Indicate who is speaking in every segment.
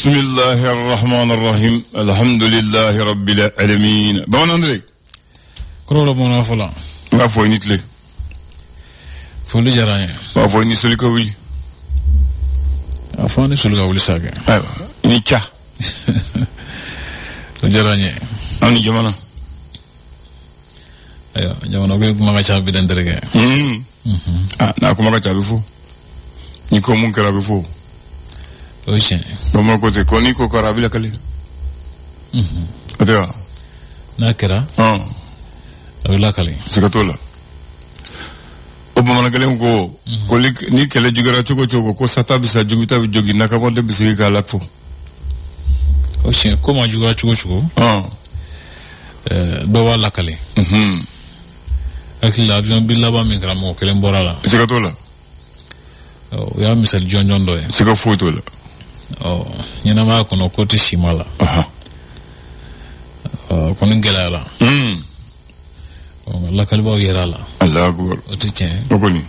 Speaker 1: Bismillahirrahmanirrahim. Alhamdulillahi rabbil alamin. Bon André.
Speaker 2: Koro mona fola.
Speaker 1: Nga fo nitle.
Speaker 2: Folu jaranya.
Speaker 1: Ba fo ni soli ko wi.
Speaker 2: Afo ni soli ko wi saga.
Speaker 1: Aywa. Ni cha.
Speaker 2: Lu jaranya.
Speaker 1: Ani jamana.
Speaker 2: Ayo, jamana ko kuma cha bi den derege.
Speaker 1: Na kuma cha bi fo. Ni ko mun kara bi fo.
Speaker 2: Oye.
Speaker 1: Como côté coni ko karabila kale. Adewa.
Speaker 2: Na kera. Abila kale.
Speaker 1: Sikatola. Obama kale ko kolik ni kele jugara choko ko sata bisa jugita jogi na kabonde bisiri kala fo.
Speaker 2: Oye, comment jugara choko? Do wala kale. Akila avion bilaba min kala mo kele mborala.
Speaker 1: Sikatola.
Speaker 2: Ya misal jonjon do.
Speaker 1: Sika fotola.
Speaker 2: Nyina ma kono kote shimala. Kono ngelala. La kalba yerala.
Speaker 1: Allah akbar.
Speaker 2: Otiche.
Speaker 1: Okoni.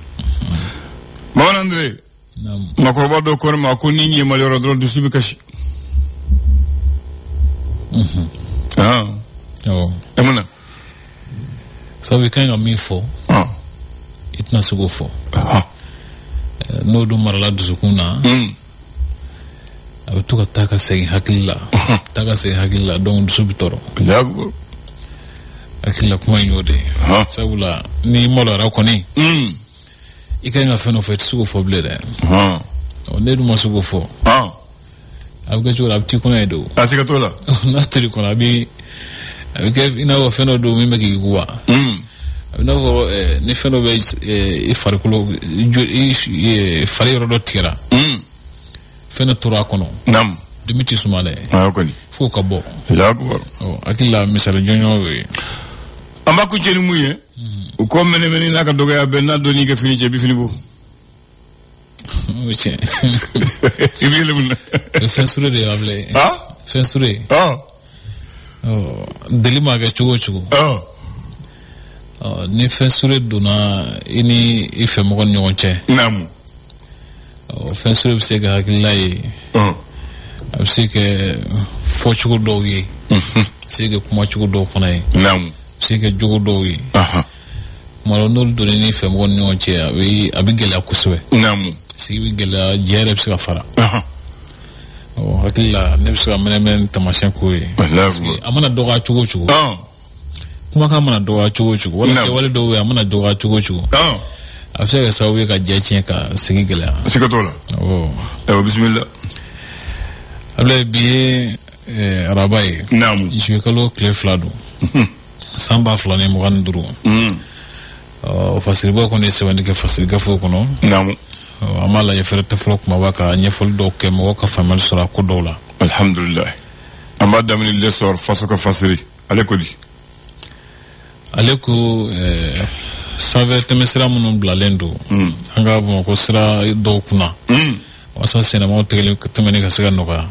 Speaker 1: Maman André.
Speaker 2: Nam.
Speaker 1: Makroba do kono ma ko ni nyema le rodron du subi kashi. Emuna.
Speaker 2: Sabi kanga mifo. Itna sugo fo. No do marala dusukuna. Tuka taka segi hakilla don subitoro
Speaker 1: lago
Speaker 2: akilla kuma nyode sabula ni mola ra koni ikenga feno fet sugo fo blede o ne dum sugo fo abga jola abti kuna edo
Speaker 1: asika tola
Speaker 2: na tiri kuna bi abga ina wo feno do mi megi guwa na wo ni feno be e farikulo fari rodo tira fena tura kono
Speaker 1: nam
Speaker 2: dimiti sumale
Speaker 1: okoni
Speaker 2: fo ka bo
Speaker 1: lago
Speaker 2: akilla misal jonyo we
Speaker 1: amba ku jeni muye ko mene naka doga ya benna doni ga fini je bi fini bo
Speaker 2: oche
Speaker 1: ibile mun
Speaker 2: fensure de able fensure delima ga chugo ni fensure duna ini ife mo nyonche
Speaker 1: nam
Speaker 2: fensure se ga hakilai abse ke fochugo dowi se ga kuma chugo do kunai
Speaker 1: nam
Speaker 2: se ga jugo dowi malo nol do ni fe mo nyonche abigela kuswe
Speaker 1: nam
Speaker 2: si bigela jere se ga fara hakilla ne se ga menen tamashan ko yi amana doga chugo kuma ka mana doga chugo wala dowi amana doga chugo afsega sawi ka jachin ka sigigela
Speaker 1: sikatola bismillah
Speaker 2: able bi rabai
Speaker 1: nam
Speaker 2: jikalo cleflado samba flane mo ganduru fasiribo ko ne se wandi ke fasiriga fo kono
Speaker 1: nam
Speaker 2: amala ya ferta flo ko mabaka nyefol do ke mo ka famal sura ko dola
Speaker 1: alhamdulillah amada min lesor fasaka fasiri aleko save temesira munun blalendo anga bo ko sira do kuna wasa sena mo tele temene ka siga noka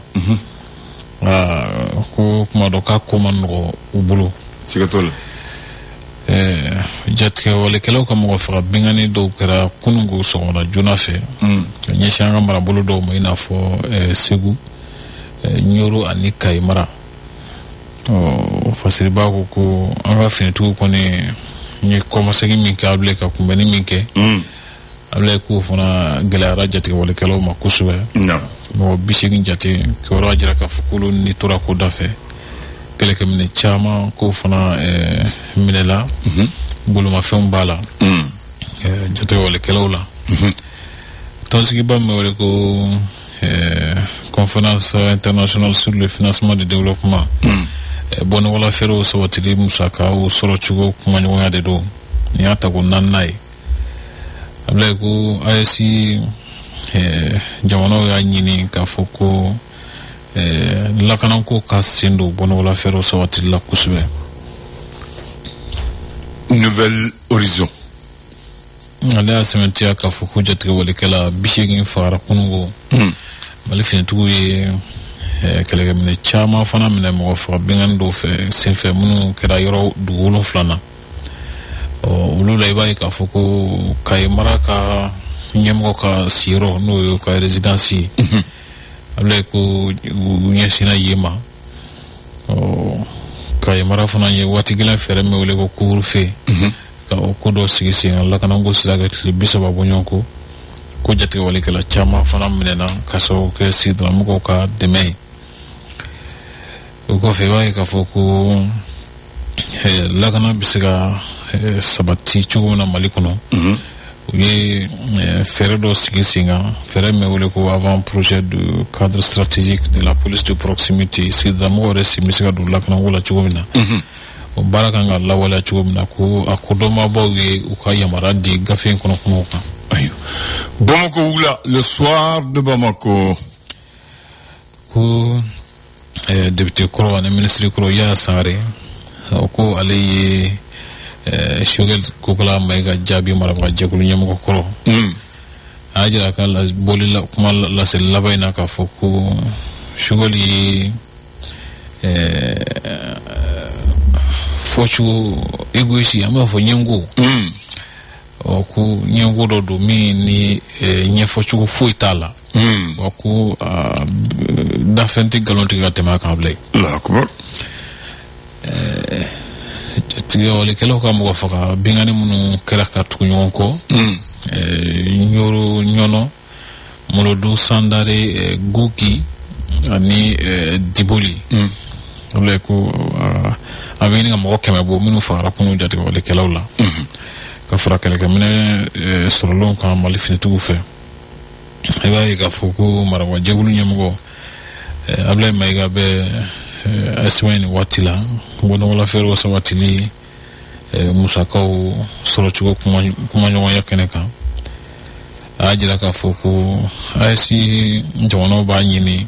Speaker 1: ko kuma do ka ko man go ubulu sigatol
Speaker 2: jatke wala kelo ka mo fa bingani do kara kunungu so na junafe nyeshanga mara bulu do mo ina fo segu nyoro anika imara fasiri ba ko anga finitu ko ni ni commencé min ka able ka kumbeni min ke able ko fona galara jati wala kelo ma kusube
Speaker 1: no
Speaker 2: mo bishigin jati ko rajira ka fukulu ni tura ko dafe kele ke min chama ko fona minela bulu ma fem bala jati wala kelo la tonski ba me wala ko conférence internationale sur le financement du développement bon wala fero so watili musaka o soro chugo kuma nyoya de do ni ata ko nannai able ko ayesi jamono ya nyini ka foko lakanan ko kasindo bon wala fero so watili la kusbe
Speaker 1: nouvelle horizon
Speaker 2: ala sementia ka foko jati wala kala bishigin fara kungo malifin tuye kele mine chama fana mine mo fa bingan do fe sefe munu kera yoro du wolon flana ulu la iba ka foko kay maraka nyemgo ka siro no yo ka residency abla ko nyasina yema kay mara fana ye wati gila fere me wole ko kurfe ka ko do sigisi Allah kana go silaga bisaba bonyonko ko jate wale kala chama fana menena kaso ke sidra muko ka deme ko fe way ka foku la kana bisiga sabati chuguna malikono ye fere do sigisinga fere me wole ko avant projet de cadre stratégique de la police de proximité sidra mo resi misiga do la kana wala chugumina baraka nga la wala chugumina ko akodoma bawe ukaya maradi gafen kono kono ka.
Speaker 3: Bamako Oula, le soir de Bamako.
Speaker 2: Ko député Koro, le ministre Koro ya sangare ko ali shugel kokala mega jabi maraba jekulu nyamko Koro. Ajira kala bolila kuma la se labayna ka foko shugoli fochu egoishi amba fo nyengo. Oku nyongo do mi ni nyefo chugo fuitala oku da fenti galonti gatema kable
Speaker 3: la akbar
Speaker 2: tiyo le kelo ka mo faka bingani munu kera ka tunyonko nyoro nyono molodu sandare guki ani diboli le ko aveni ngamo kema bo minu fara kunu jati le kelo la ka fara kala kamene sorolon ka malifini tugu fe eba yi ka foko marawa jegulu nyamugo abla maiga be aswani watila bono wala fero sa watili musakau soro chugo kuma nyongo yakene ka ajira ka foko asi njono ba nyini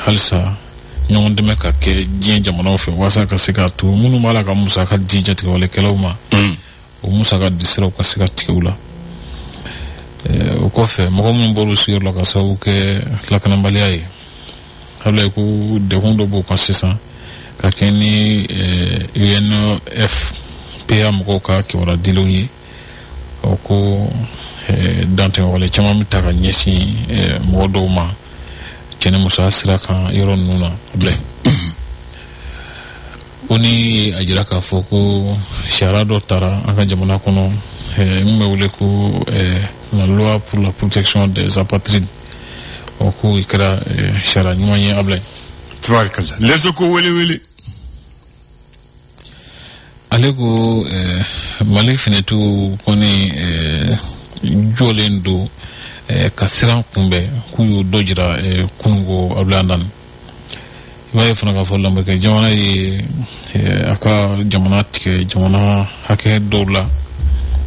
Speaker 2: halsa nyongo de meka ke jien jamano fe wasa ka sika tu munu mala ka musaka dijati wala keloma o musaka disero ka sika tikula o kofe mo mun boru sur la ka sabu ke la kana baliai habla ku de hondo bo consistant ka keni UNF PM ko ka ki wala diloni o ko dante wala chama mitaka nyesi modo ma kene musa sira kan yoron nuna habla oni ajira ka foko sharado tara anga jamana kono mbe wule ku la loi pour la protection des apatrides oku ikra shara nyanye able
Speaker 3: tabarakallah leso ko wele
Speaker 2: alego malifine tu koni jolendo kasiran kumbe kuyu dojira kungo ablandan ibaye fana ka folla mbeke jamana yi aka jamana tike jamana hake dola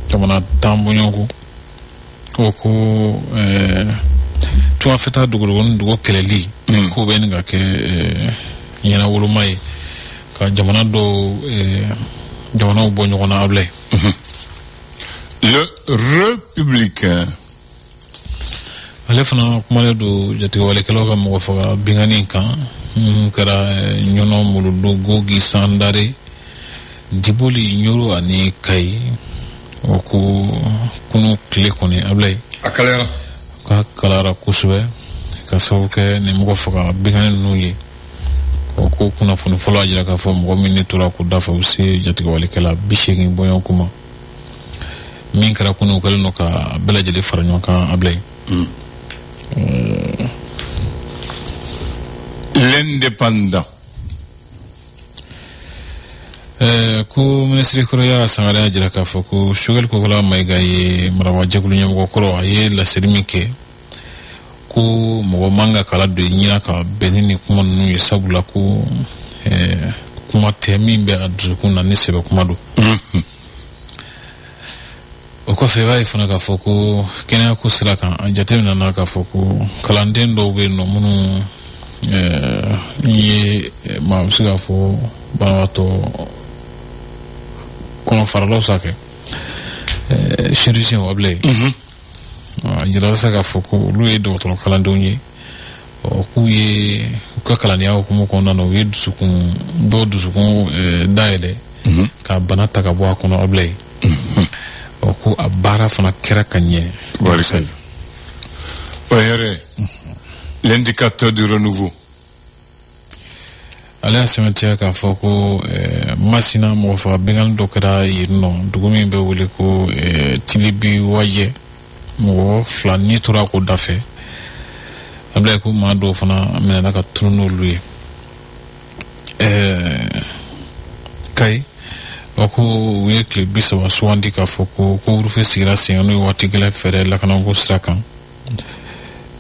Speaker 2: jamana tambonyoko oku tuwa feta dugo keleli ko ben ga ke yana wolo mai ka jamana do jamana bonyo kona able
Speaker 3: le républicain
Speaker 2: alefana kuma do jati wale kelo ka mo fa bingani kan kara nyono muludo gogi sandare diboli nyoro ani kai oku kunu kile koni able
Speaker 3: akalera
Speaker 2: ka kalara kusbe ka sauke ni mo fa bingani nuyi oku kuna funu folo ajira ka fo mo minni tura ku dafa usi jati wale kala bishigi boyon kuma min kara kunu kala no ka bela jeli faranyo kan able
Speaker 3: l'indépendant
Speaker 2: ku ministri Korea sangara jira ka foko shugal ko kala mai gaye marawa jagulu nyam ko koro aye la serimike ku mo manga kala do nyira ka benini kuma nu yesabula ku kuma temi be adzu kuna nisebe kuma do o ko fe vai funa ka foko kena ko sila kan ajate na ka foko kalanden do be no munu ye ma siga fo banato kono faralo sake chirurgien wable jira saka foko lu e docteur kalandonye o ku ye ka kalania ko mo kono no ye dusukun do dusukun daile ka banata ka bo kono wable o ku abara fana kera kanye
Speaker 3: warisal oyere l'indicateur du renouveau.
Speaker 2: Ale a sɛmɛntiya k'a fɔ ko masina mɔgɔ faga bɛngali dɔ kɛra yen nɔ dugu min bɛ wele ko tilibi wajɛ mɔgɔ 2 ni tora ko dafɛ a bila ko maa dɔw fana minɛna ka tunu n'olu ye kayi wa ko u ye tile 30 sugandi k'a fɔ ko couvre-feu sigira sen n'o ye waati gɛlɛn fɛɛrɛ lakanako sira kan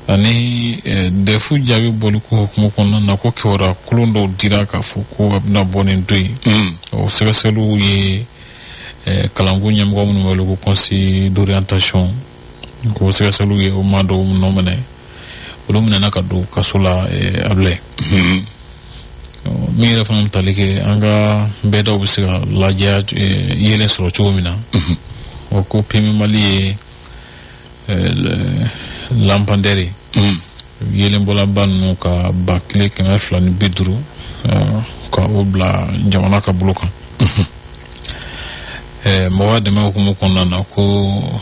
Speaker 2: ani defu jaabi bɔli ko hukumu kɔnɔna na ko kibaruya kolon dɔw dira k'a fɔ ko a bɛna bɔ nin don in o sɛgɛsɛgɛliw ye kalanko ɲɛmɔgɔ minnu wele ko conseil d'orientation ko sɛgɛsɛgɛliw ye o maa dɔw nɔ minɛ olu minɛna ka don kaso la abilɛ min yɛrɛ fana tali kɛ an ka bɛɛ dɔw bɛ se ka lajɛya yelen sɔrɔ cogo min na o ko PMI Mali ye lampandɛri yelen bɔlaba ninnu ka 1250 ka o bila jamana ka bolo kan mɔgɔ dɛmɛ hukumu kɔnɔna na ko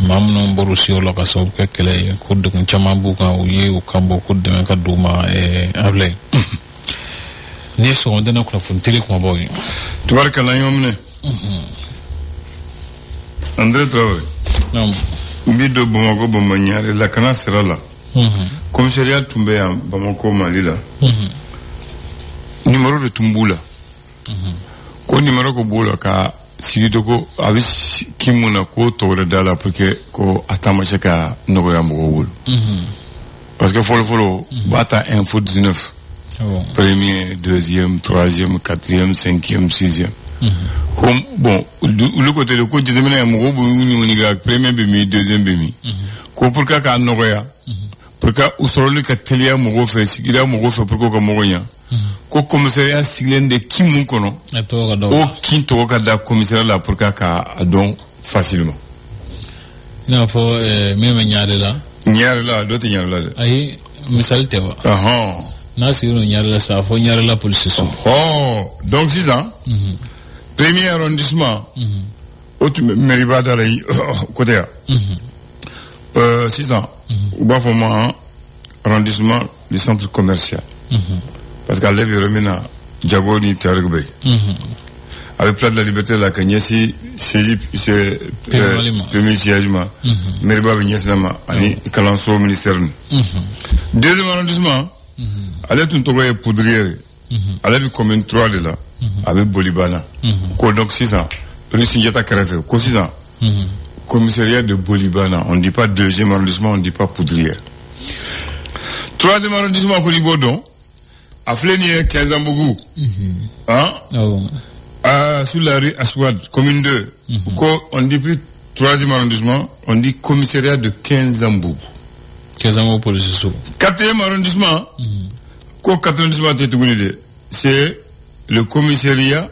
Speaker 2: maa minnu bɔr'u siyo la ka sababu kɛ kɛlɛ ye ko degun caman b'u kan u ye u kan bɔ ko dɛmɛ ka d'u ma abilɛ ni ye sɔgɔmada kunnafoni teli kumabaw ye
Speaker 3: tubarikala y'o minɛ André Traoré n b'i don Bamako Bamaɲare lakana sira la commissariat tun bɛ yan Bamako Mali la numéro de tun b'u la ko numéro ko b'u la ka sigi ko a bɛ k'i mun na ko tɔ wɛrɛ da la pour que ko a ta ma se ka nɔgɔya mɔgɔw bolo parce que fɔlɔ-fɔlɔ b'a ta info 19 premier, deuxième, troisième, quatrième, cinquième, sixième. Bon, le côté de côté de mon premier bimi, deuxième bimi. Ko pour qu'à Noria, pour qu'à Oussole Catelia Mogofe, Sigira Mogofe, pour qu'à Mogoya. Ko commissariat Siglen de Kimukono, au Kintokada commissariat là pour qu'à don facilement.
Speaker 2: Non, faut même Nyarela.
Speaker 3: Nyarela, d'autres Nyarela.
Speaker 2: Aïe, Missal Teva. Na siguro Nyarela sa fo Nyarela police so.
Speaker 3: Oh, donc c'est ça. Premier arrondissement. Autre Meriba dans les côté. C'est ça. Ou bas vraiment arrondissement du centre commercial. Parce qu'à l'Eviromina, Djago ni Tergbe. Avec Place de la Liberté, la Kanyesi, c'est premier siègement. Meriba Vignesnama, Ani Kalanso ministère. Deuxième arrondissement. Ale tun tɔgɔ ye poudrière ale bi commune 3 de la a bɛ Bolibana ko donc sisan Sunjata kɛrɛfɛ ko sisan commissariat de Bolibana on dit pas deuxième arrondissement on dit pas poudrière troisième arrondissement ko ni b'o dɔn a filɛ nin ye Kɛnzanbugu sur la rue Aswad commune 2 ko on dit plus troisième arrondissement on dit commissariat de Kɛnzanbugu
Speaker 2: police.
Speaker 3: Quatrième arrondissement, c'est le commissariat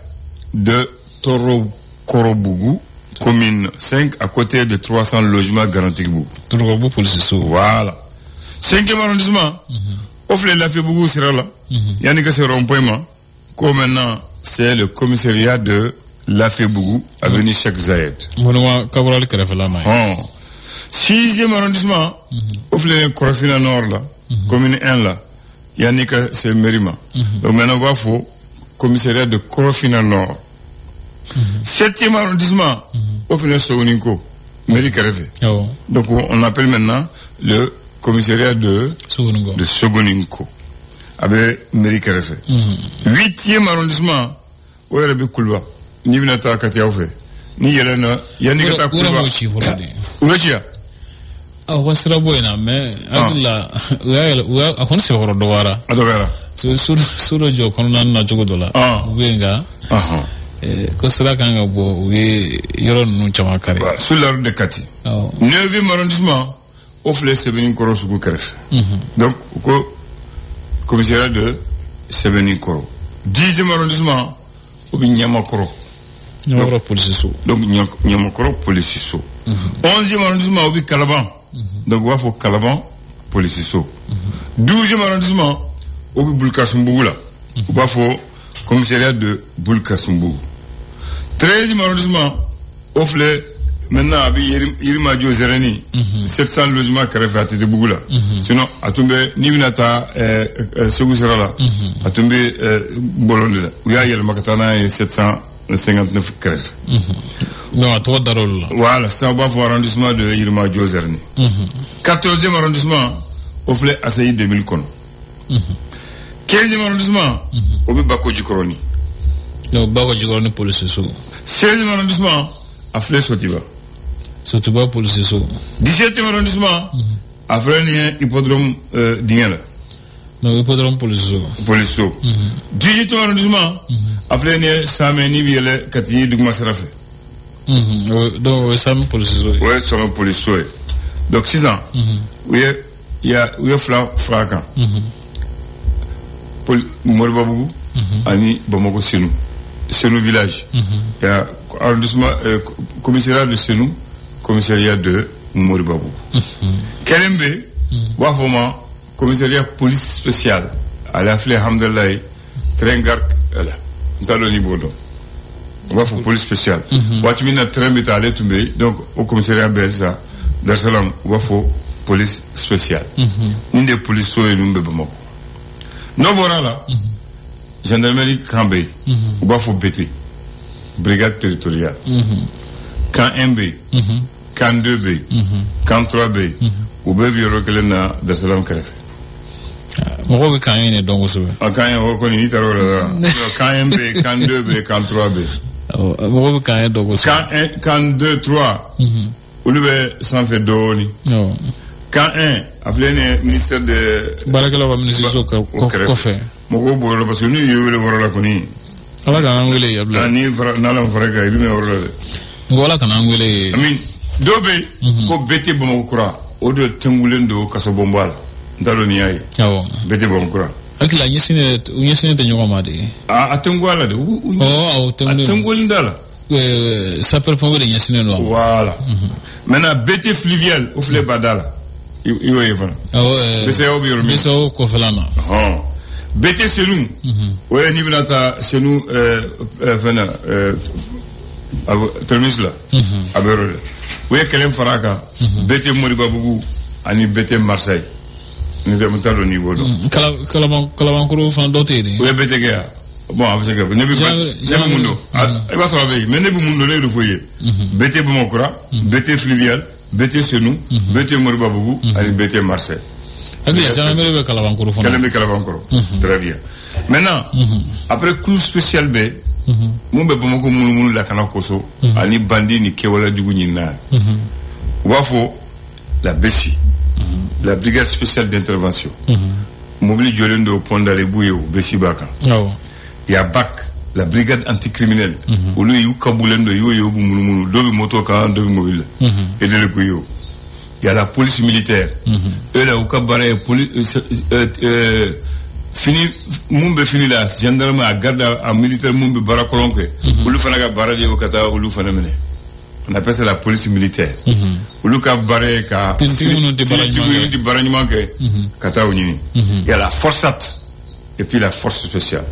Speaker 3: de Torokorobougou, commune 5, à côté de 300 logements garantis. Voilà. Cinquième arrondissement, offre la Febougou sera là. Yannick c'est rond-point, comme maintenant, c'est le commissariat de la Febougou, avenue Cheikh Zayed. Sixième arrondissement, offre le Korofina Nord là, commune 1 là, Yannick c'est Merima. Donc maintenant on va faut commissariat de Korofina Nord. Septième arrondissement, offre le Sogoninko, Mairie Karefe. Donc on appelle maintenant le commissariat de Sogoninko, avec Mairie Karefe. Huitième arrondissement, où est le Kulba, ni Vinata Katiaofe, ni Yelena, Yannick Kulba. Où est-ce
Speaker 2: wasira boyna mais adula a kon se horo dowara suro jo kon nan na jogo dola wenga ko sira kanga bo we yoro nu chama kare
Speaker 3: sur la rue de Kati 9e arrondissement offre Sebenin Koro Sugu Keref donc ko commissariat de Sebenin Koro 10e arrondissement obi Nyamakoro
Speaker 2: police so
Speaker 3: donc Nyamakoro police so 11e arrondissement obi Kalaban. Donc, il faut Calaban, police. 12e arrondissement, au Boulkasumbougou là. Il faut commissariat de Boulkasumbougou. 13e arrondissement, offre maintenant abi Yirima Dio Zereni 700 logements kɛrɛfɛ a tɛ bugu la sinon a tun bɛ n'i bɛna taa Segu sira la a tun bɛ Bolon de la u y'a yɛlɛma ka taa n'a ye 759 kɛrɛfɛ
Speaker 2: donc a tɔgɔ dar'o la
Speaker 3: voilà sisan u b'a fɔ arrondissement de Yirima Dio Zereni 14e arrondissement o filɛ ACI 2000 kɔnɔ 15e arrondissement o bɛ Bako Jikɔrɔni
Speaker 2: donc Bako Jikɔrɔni police so
Speaker 3: 16e arrondissement a filɛ
Speaker 2: Sotiba police so
Speaker 3: 17e arrondissement a filɛ nin ye hippodrome dingɛ la
Speaker 2: donc hippodrome police so
Speaker 3: 18e arrondissement a filɛ nin ye Samɛ n'i bɛ yɛlɛ ka t'i duguma sira fɛ
Speaker 2: donc o ye Samɛ police so
Speaker 3: o ye Samɛ police so ye donc sisan u ye fila fara kan Moribabugu ani Bamako Senou village il y a arrondissement commissariat de Senou commissariat de Moribabugu Kelembe wa foma commissariat police spéciale à la flé hamdallah trengar là ntaloni bodo wa fo police spéciale wa timina trembe tale tumbe donc au commissariat Belsa Dar Salam wa fo police spéciale inde police so e numbe Bamako no borala gendarmerie Kambé ou b'a faut BT brigade territoriale camp 1B camp 2B camp 3B ou be bioro kelena Dar Salam kɛrɛfɛ
Speaker 2: mɔgɔw bɛ camp 1 de dɔn kosɛbɛ
Speaker 3: camp 1 o kɔni i tar'o la camp 1B camp 2B camp 3B
Speaker 2: mɔgɔw bɛ camp 1 dɔn kosɛbɛ
Speaker 3: camp 2 3 olu bɛ sanfɛ dɔɔni camp 1 a filɛ nin ye ministère de
Speaker 2: baarakɛlaw ka ministre so kɔfɛ
Speaker 3: mɔgɔw b'o yɔrɔ parce que n'u ye wele wɔrɔ la kɔni
Speaker 2: ala kana an wele yabila
Speaker 3: n'ala ma fara kan i bɛ mɛn yɔrɔ la dɛ
Speaker 2: ngo ala kana an wele
Speaker 3: amin dɔw bɛ ko BT Bamako kura o de tɛngulen don kaso bɔnbɔ a la n t'a dɔn n'i y'a ye BT Bamako kura
Speaker 2: hakili u ɲɛsinnen tɛ ɲɔgɔn ma de
Speaker 3: a tɛngu a la de a tɛngulen da la
Speaker 2: sapeur pompier de ɲɛsinnen don
Speaker 3: voilà maintenant BT fluvial o filɛ bada la i y'o ye fana BCEAO bɛ yɔrɔ min
Speaker 2: BCEAO kɔfɛla na
Speaker 3: BT Senou o ye n'i bɛna taa Senou fɛnɛ terminus la a bɛ yɔrɔ de o ye kelen fara a kan BT Moribabugu ani BT Marseille ni tɛ t'a dɔn n'i b'o dɔn
Speaker 2: kalabankoro fana dɔ tɛ yen de
Speaker 3: o ye BT kɛ yan bon a bɛ se ka ne bɛ mun dɔn i b'a sɔrɔ a bɛ yen mais ne bɛ mun dɔn ne de fɔ i ye BT Bamako kura BT fluvial BT Senou BT Moribabugu ani BT Marseille
Speaker 2: hakili gendarmerie bɛ kalabankoro fana
Speaker 3: kelen bɛ kalabankoro très bien maintenant après coup spécial bɛ mun bɛ Bamako munumunu la kana koso ani bandi ni kɛwale jugu ɲinina u b'a fɔ la BESI la brigade spéciale d'intervention mobili jɔlen don pont d'Alebou ye o BESI b'a kan il y a BAC la brigade anticriminelle olu y'u kabulen don y'o ye u b'u munumunu dɔ bɛ moto kan dɔ bɛ mobile la et de le kuyo il y a la police militaire eux là u ka baara ye fini mun bɛ fini la gendarme a garde a militaire mun bɛ baara kolon kɛ olu fana ka baara de ye o ka taa olu fana minɛ on appelle ça la police militaire olu ka baara ye ka
Speaker 2: tintigiw minnu tɛ
Speaker 3: baara ɲuman kɛ ka taa o ɲini il y a la FORSAT et puis la force spéciale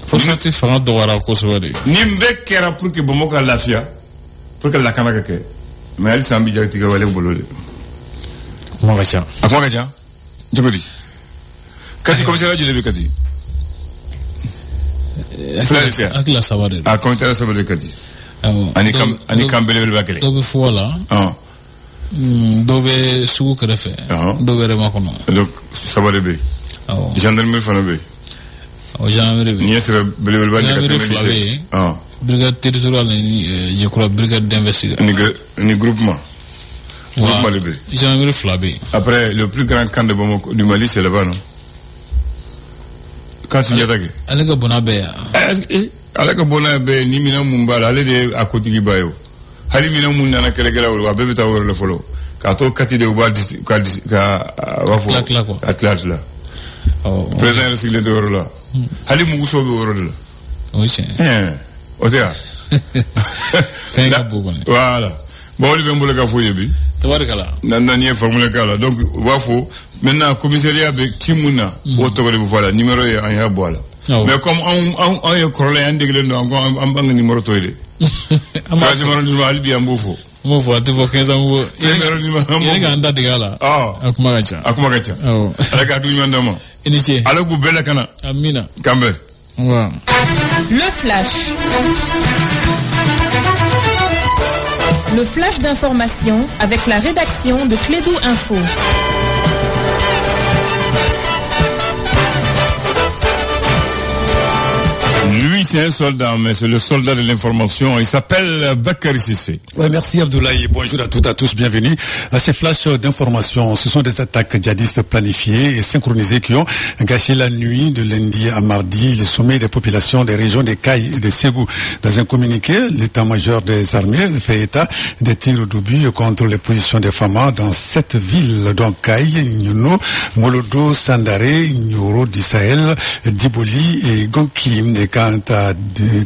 Speaker 2: FORSAT fanga dɔgɔyara kosɛbɛ de
Speaker 3: nin bɛɛ kɛra pour que Bamako ka lafiya pour que lakana ka kɛ mais halisa an bɛ jatigiga wale bolo de
Speaker 2: kuma ka ca
Speaker 3: a kuma ka ca cogo di Kati commissariat joli bɛ Kati
Speaker 2: hakili saba de
Speaker 3: a commissariat saba de Kati ani kan belebeleba kelen
Speaker 2: dɔ bɛ Fɔga la dɔ bɛ sugu kɛrɛfɛ dɔ bɛ Rema kɔnɔ
Speaker 3: donc saba de bɛ yen gendarmerie fana bɛ
Speaker 2: yen gendarmerie bɛ yen
Speaker 3: n'i ye sira belebeleba de ka tɛmɛ
Speaker 2: fila bɛ yen brigade territoriale ni Jekura brigade d'investigation
Speaker 3: ni groupement groupement de bɛ yen
Speaker 2: gendarmerie fila bɛ yen
Speaker 3: après le plus grand camp de Bamako du Mali c'est là-bas non kan Sunjata kɛ
Speaker 2: ale ka bɔnna bɛɛ yan
Speaker 3: ale ka bɔnna bɛɛ ni minɛn mun b'a la ale de ye a kotigi ba ye o hali minɛn mun nana kɛlɛkɛlaw a bɛɛ bɛ taa o yɔrɔ la fɔlɔ k'a to Kati de u b'a ka b'a fɔ ka tila président yɛrɛ sigilen tɛ yɔrɔ la hali muguso bɛ o yɔrɔ de la
Speaker 2: o ye tiɲɛ
Speaker 3: o tɛ yan
Speaker 2: fɛn ka bon kɔni
Speaker 3: voilà bon olu bɛ n bolo ka fɔ ye bi
Speaker 2: tabarikala
Speaker 3: nani ye formule k'a la donc u b'a fɔ maintenant commissariat bɛ ki mun na o tɔgɔ de bɛ fɔ a la numéro ye an y'a bɔ a la mais comme anw ye kɔrɔlen an degelen don an ko an b'an ka numéro to ye de Troisième arrondissement Ali Biambofo.
Speaker 2: Mo fo ati fo 15 ans wo. Yene ga anda digala. Akuma gacha.
Speaker 3: Ala ka tunyuma ndama.
Speaker 2: Initie.
Speaker 3: Ala ku bela kana.
Speaker 2: Amina.
Speaker 3: Kambe.
Speaker 2: Wa.
Speaker 4: Le flash. Le flash d'information avec la rédaction de Clédou Info.
Speaker 3: Lui, c'est un soldat, mais c'est le soldat de l'information. Il s'appelle Bakary Cissé.
Speaker 5: Oui, merci Abdoulaye. Bonjour à toutes et à tous. Bienvenue à ces flashs d'information. Ce sont des attaques djihadistes planifiées et synchronisées qui ont gâché la nuit de lundi à mardi le sommet des populations des régions de Kaï et de Ségou. Dans un communiqué, l'état-major des armées fait état des tirs d'obus contre les positions des FAMA dans 7 villes, dont Kaï, Nyuno, Molodo, Sandaré, Nyoro du Sahel, Diboli et Gonki. Et quant à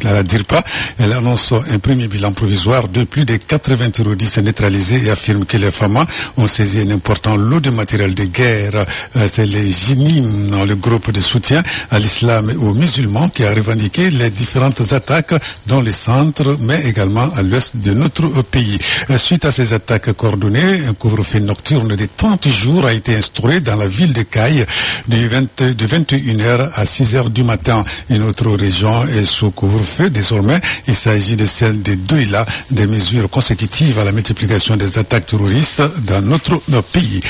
Speaker 5: la DIRPA, elle annonce un premier bilan provisoire de plus de 80 terroristes neutralisés et affirme que les FAMA ont saisi un important lot de matériel de guerre. C'est les JINIM, le groupe de soutien à l'islam et aux musulmans, qui a revendiqué les différentes attaques dans le centre, mais également à l'ouest de notre pays. Suite à ces attaques coordonnées, un couvre-feu nocturne de 30 jours a été instauré dans la ville de Kaï de 21h à 6h du matin. Une autre région est sous couvre-feu désormais. Il s'agit de celle de Douila, des mesures consécutives à la multiplication des attaques terroristes dans notre pays.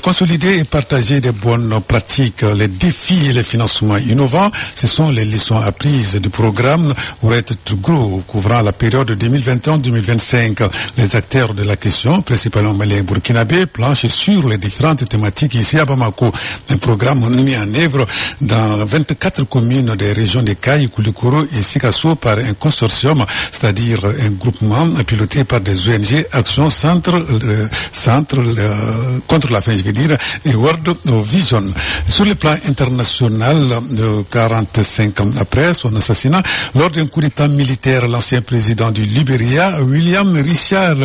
Speaker 5: Consolider et partager des bonnes pratiques, les défis et les financements innovants, ce sont les leçons apprises du programme Ouret Tougro couvrant la période 2021-2025. Les acteurs de la question, principalement maliens et burkinabés, planchent sur les différentes thématiques ici à Bamako. Un programme mis en œuvre dans 24 communes des régions de Kaï, Koulikoro et Sikasso par un consortium, c'est-à-dire un groupement piloté par des ONG Action Centre contre la faim, je veux dire, et World Vision. Sur le plan international, 45 ans après son assassinat, lors d'un coup d'état militaire, l'ancien président du Libéria, William Richard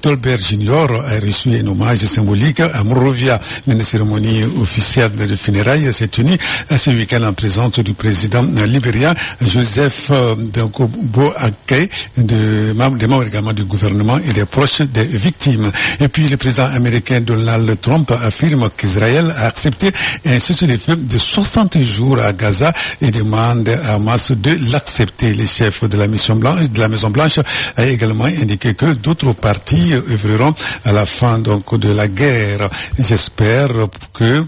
Speaker 5: Tolbert Jr., a reçu un hommage symbolique à Monrovia. Une cérémonie officielle de funérailles s'est tenue ce week-end en présence du président libérien Joseph Boakai, des membres également du gouvernement et des proches des victimes. Et puis le président américain Donald Trump affirme qu'Israël a accepté un cessez-le-feu de 60 jours à Gaza et demande à Hamas de l'accepter. Les chefs de la Maison Blanche a également indiqué que d'autres parties œuvreront à la fin donc de la guerre. J'espère que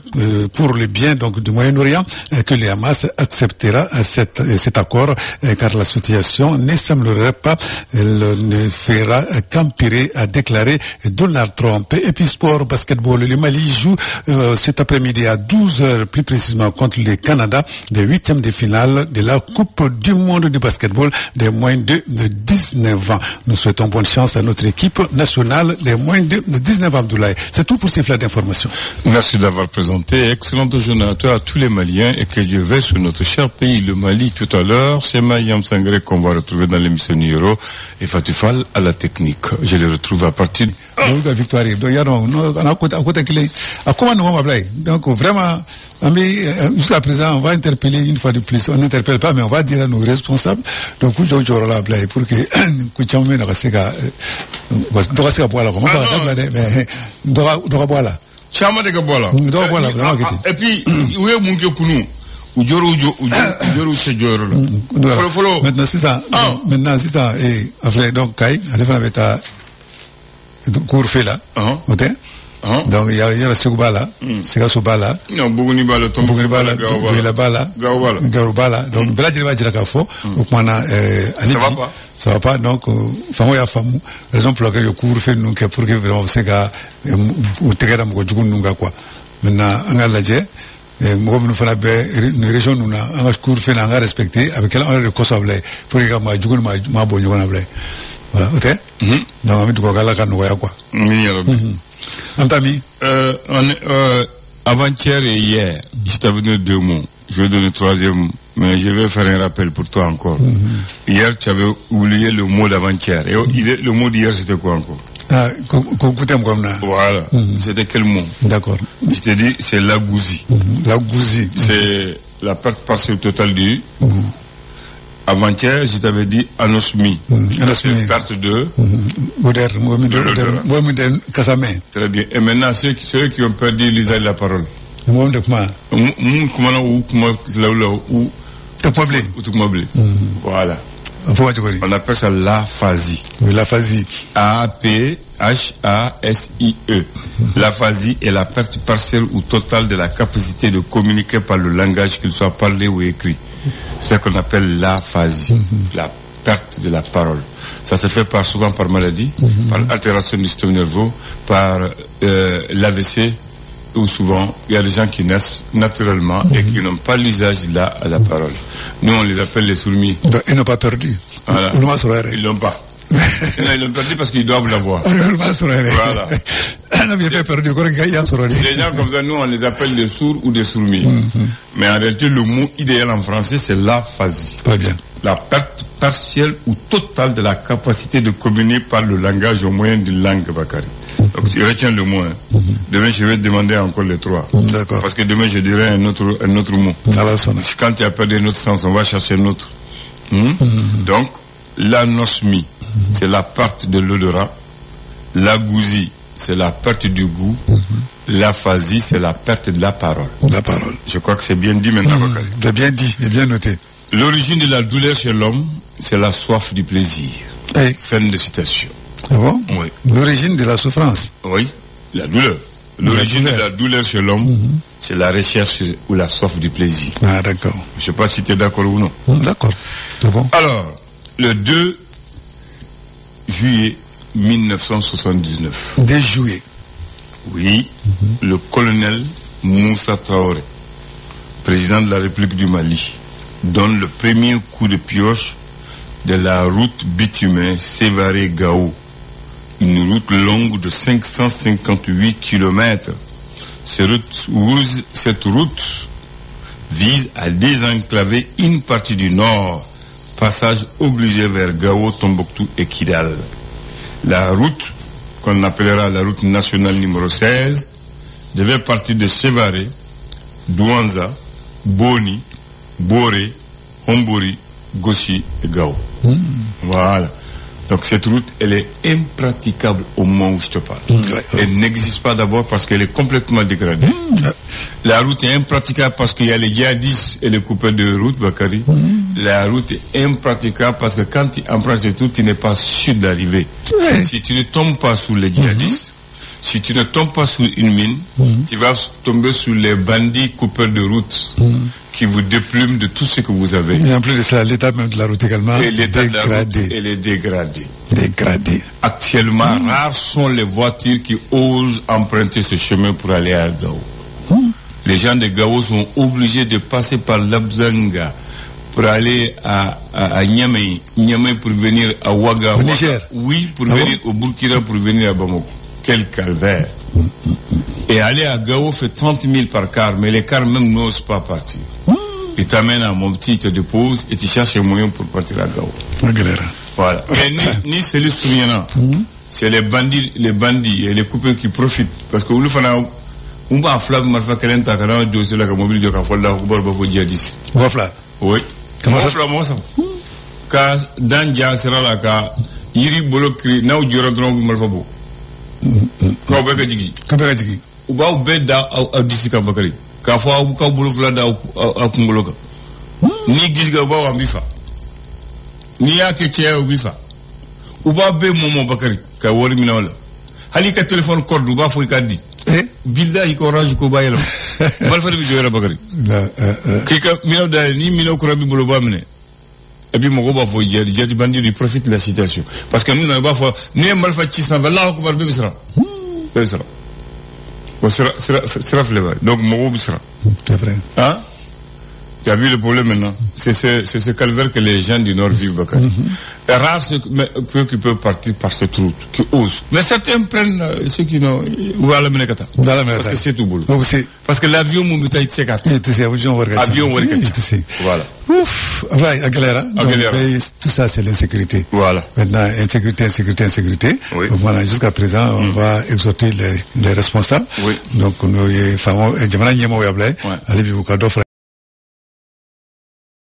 Speaker 5: pour le bien donc du Moyen-Orient, que le Hamas acceptera cet accord, car la situation ne semblerait pas, elle ne fera qu'empirer, a déclaré Donald Trump. Et puis sport, basketball, le Mali joue cet après-midi à 12h, plus précisément contre le Canada, des 8e de finale de la Coupe du monde de basketball des moins de 19 ans. Nous souhaitons bonne chance à notre équipe nationale des moins de 19 ans, Abdoulaye. C'est tout pour ces flashs d'information.
Speaker 3: Merci d'avoir présenté. Excellente journée à toi, à tous les Maliens, et que Dieu veille sur notre cher pays, le Mali. Tout à l'heure, c'est Mayam Sangré qu'on va retrouver dans l'émission Numéro et Fatifal à la technique. Je les retrouve à partir de...
Speaker 5: Victoire. Donc vraiment, jusqu'à présent, on va interpeller une fois de plus. On n'interpelle pas, mais on va dire à nos responsables. Donc, pour que
Speaker 3: et puis, où est mon Kunu?
Speaker 5: Maintenant, c'est ça. Après, donc, Kai, couvre-feu là. Donc il y a la Soubala, Bala.
Speaker 3: Non, Bougouni Bala,
Speaker 5: Bala, Garoubala. Donc Bela Djeba Djirakafo, donc maintenant, ça va pas, donc, Famo ya Famou, raison pour laquelle le couvre-feu nous, pour que vraiment, c'est qu'à, ou Tegara Mougoudjou Nunga, quoi. Maintenant, on a la djé, moi, nous faisons une région, nous avons un couvre-feu, on a respecté, avec elle, on a le Kosovo, pour que ma Djougoun, ma Bonjour, voilà, ok? Donc, on a mis du Kogala, quoi.
Speaker 3: Avant-hier et hier, je t'avais donné 2 mots. Je vais donner le 3e, mais je vais faire un rappel pour toi encore. Hier, tu avais oublié le mot d'avant-hier. Et le mot d'hier, c'était quoi encore? Voilà. C'était quel mot?
Speaker 5: D'accord.
Speaker 3: Je t'ai dit, c'est l'agouzi.
Speaker 5: L'agouzi.
Speaker 3: C'est la perte partielle totale du Avant-hier, je t'avais dit anosmie. C'est perte de Très bien. Et maintenant, ceux qui ont perdu l'usage de la parole. Voilà. On appelle ça l'aphasie.
Speaker 5: L'aphasie.
Speaker 3: A-P-H-A-S-I-E. L'aphasie est la perte partielle ou totale de la capacité de communiquer par le langage, qu'il soit parlé ou écrit. C'est ce qu'on appelle l'aphasie, la perte de la parole. Ça se fait souvent par maladie, par altération du système nerveux, par l'AVC, ou souvent il y a des gens qui naissent naturellement et qui n'ont pas l'usage à la parole. Nous on les appelle les sourds-muets.
Speaker 5: Ils n'ont pas perdu.
Speaker 3: Voilà. Ils l'ont pas. Non, ils l'ont perdu parce qu'ils doivent l'avoir. Voilà. Les gens comme ça, nous on les appelle des sourds ou des sourds-muets. Mais en réalité, le mot idéal en français, c'est l'aphasie.
Speaker 5: Très bien.
Speaker 3: La perte partielle ou totale de la capacité de communiquer par le langage au moyen d'une langue, Bakary. Donc tu retiens le mot. Demain, je vais te demander encore les 3.
Speaker 5: D'accord.
Speaker 3: Parce que demain, je dirai un autre mot. Quand tu as perdu un autre sens, on va chercher un autre. Donc, l'anosmie, c'est la perte de l'odorat. L'agousie, c'est la perte du goût. L'aphasie, c'est la perte de la parole.
Speaker 5: La parole.
Speaker 3: Je crois que c'est bien dit maintenant, Bakary.
Speaker 5: C'est bien dit et bien noté.
Speaker 3: L'origine de la douleur chez l'homme, c'est la soif du plaisir. Fin de citation.
Speaker 5: Ah bon?
Speaker 3: Oui.
Speaker 5: L'origine de la souffrance.
Speaker 3: Oui, la douleur. L'origine de la douleur chez l'homme, c'est la recherche ou la soif du plaisir.
Speaker 5: Ah, d'accord.
Speaker 3: Je ne sais pas si tu es d'accord ou non.
Speaker 5: D'accord. C'est bon.
Speaker 3: Alors, le 2 juillet 1979.
Speaker 5: 2 juillet.
Speaker 3: Oui, le colonel Moussa Traoré, président de la République du Mali, donne le premier coup de pioche de la route bitumen Sévaré-Gao, une route longue de 558 km. Cette route vise à désenclaver une partie du nord, passage obligé vers Gao, Tombouctou et Kidal. La route, qu'on appellera la route nationale numéro 16, devait partir de Sévaré, Douanza, Boni, Boré, Hombori, Gossi et Gao. Voilà. Donc cette route, elle est impraticable au moment où je te parle. Elle n'existe pas d'abord parce qu'elle est complètement dégradée. La route est impraticable parce qu'il y a les djihadistes et les coupeurs de route, Bakary. La route est impraticable parce que quand tu empruntes cette route, tu n'es pas sûr d'arriver. Si tu ne tombes pas sous les djihadistes, si tu ne tombes pas sous une mine, tu vas tomber sous les bandits coupeurs de route qui vous déplument de tout ce que vous avez.
Speaker 5: Et en plus de cela, l'état même de la route également
Speaker 3: est dégradé. Elle est dégradée.
Speaker 5: Dégradée.
Speaker 3: Actuellement, rares sont les voitures qui osent emprunter ce chemin pour aller à Gao. Les gens de Gao sont obligés de passer par Labzanga pour aller à Niamey. Niamey pour venir à Ouaga.
Speaker 5: Au Niger.
Speaker 3: Oui, pour venir au Burkina, pour venir à Bamako. Quel calvaire. Et aller à Gao fait 30 000 par car, mais les cars même n'osent pas partir. Ils t'amènent à Mopti, ils te déposent et tu cherches un moyen pour partir à Gao. Voilà. Et ni c'est les souviennants. C'est les bandits et les coupeurs qui profitent. Parce que vous fana on va flag marfa kelen ta kana do c'est la mobile de kafola ko borba fo djihadis.
Speaker 5: Wafla.
Speaker 3: Oui. Comment fla mo ça? Ka danja sera la ka yiri bolokri na o jora dron marfa bo. Ko be ka jigi. U ba u be da a disika bakari. Ka fo u ka bolo fla da a kungoloka. Ni gisga ba wa bifa. Ni ya ke che o bifa. U ba be momo bakari ka wori minawla. Hali ka téléphone corde u ba fo ka di. Billahi ko orange ko bayelo. Bal fa bi joyra bakari. Kika mino da ni mino ko rabi bolo ba mine. Et puis mon fo jadi bandi il profite de la situation parce que nous n'avons pas fois ni mal fa ci sans Allah ko bar be bisra. Bisra. Bon sera flavor. Donc mon bisra.
Speaker 5: C'est vrai.
Speaker 3: Hein? Tu as vu le problème maintenant? C'est ce calvaire que les gens du Nord vivent, Bakary. Rares ceux qui peuvent partir par cette route, qui osent. Mais certains prennent ceux qui n'ont... Ou à la Menekata. Parce que c'est tout boulot. Parce que l'avion, mon buta, il s'écarte. Avion, voilà.
Speaker 5: Ouf, Aguilera. Tout ça, c'est l'insécurité.
Speaker 3: Voilà.
Speaker 5: Maintenant, insécurité.
Speaker 3: Oui.
Speaker 5: Donc voilà, jusqu'à présent, on va exhorter les responsables.
Speaker 3: Oui.
Speaker 5: Donc, nous, allez,